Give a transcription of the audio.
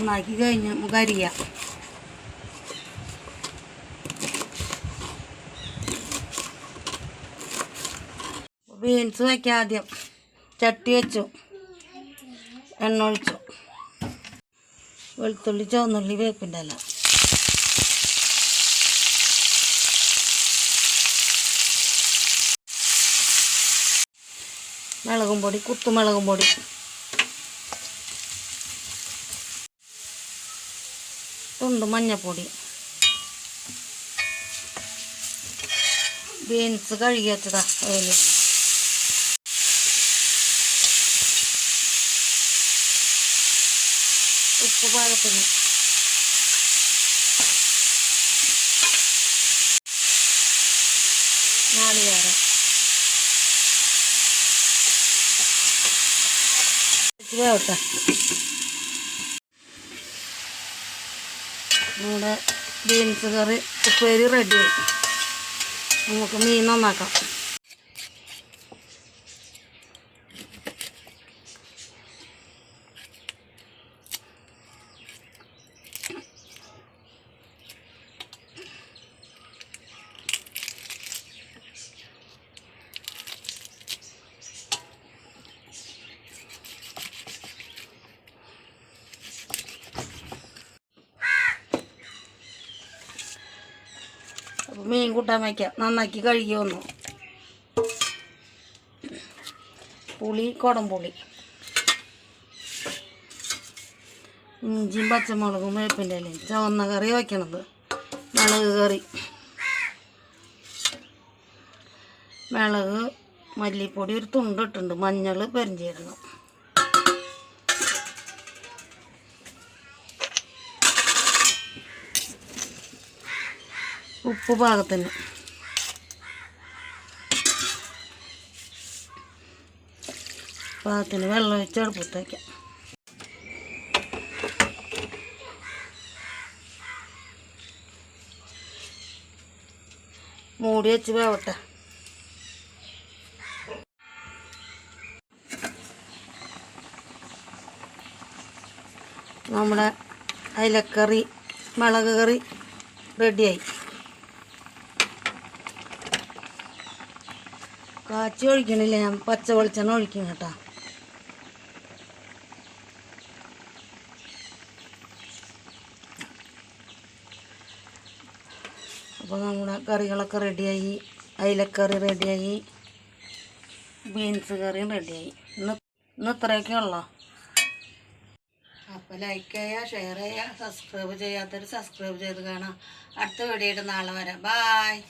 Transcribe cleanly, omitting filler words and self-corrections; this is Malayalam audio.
നന്നാക്കി കഴിഞ്ഞ് നമുക്ക് അരിയാം. ബീൻസ് വയ്ക്കാം. ആദ്യം ചട്ടി വെച്ചു, എണ്ണ ഒഴിച്ചു, വെളുത്തുള്ളി, ചുവന്നുള്ളി, വേപ്പിൻ്റെ ഇല, മുളകും പൊടി, കുത്തുമുളകും പൊടി, തുണ്ട് മഞ്ഞൾപ്പൊടി, ബീൻസ് കഴുകി വെച്ചതാ അതിൽ, ഉപ്പ് പാകത്തിന്, നാളികേരം, വേവട്ടെ. നമ്മുടെ ബീൻസ് കറി ഉപ്പേരി റെഡിയായി. നമുക്ക് മീൻ നന്നാക്കാം. മീൻ കൂട്ടാൻ വയ്ക്കാം. നന്നാക്കി കഴുകി വന്നു. പുളി, കുടംപുളി, ഇഞ്ചിയും പച്ചമുളകും, വേപ്പിൻ്റെ ഇലയും, ചുവന്ന കറി വയ്ക്കണത്, മുളക് കറി, മുളക്, മല്ലിപ്പൊടി ഒരു തുണ്ട് ഇട്ടുണ്ട്, മഞ്ഞൾ, പെരിഞ്ചീരകം, ഉപ്പ് പാകത്തിന്, വെള്ളം ഒഴിച്ച് അടുപ്പത്ത് വയ്ക്കാം. മൂടി വെച്ച് വേവട്ടെ. നമ്മുടെ അയിലക്കറി, മുളക് കറി റെഡിയായി. കാച്ചി ഒഴിക്കണില്ല, ഞാൻ പച്ച വെളിച്ചെണ്ണ ഒഴിക്കും കേട്ടോ. അപ്പോൾ നമ്മുടെ കറികളൊക്കെ റെഡിയായി. അയിലക്കറി റെഡിയായി, ബീൻസ് കറിയും റെഡിയായി. ഇന്ന് ഇത്രയൊക്കെ ഉള്ളോ. അപ്പോൾ ലൈക്ക് ചെയ്യുക, ഷെയർ ചെയ്യുക, സബ്സ്ക്രൈബ് ചെയ്യാത്തവർ സബ്സ്ക്രൈബ് ചെയ്ത് കാണാം. അടുത്ത വീഡിയോയിട്ട് നാളെ വരാം. ബായ്.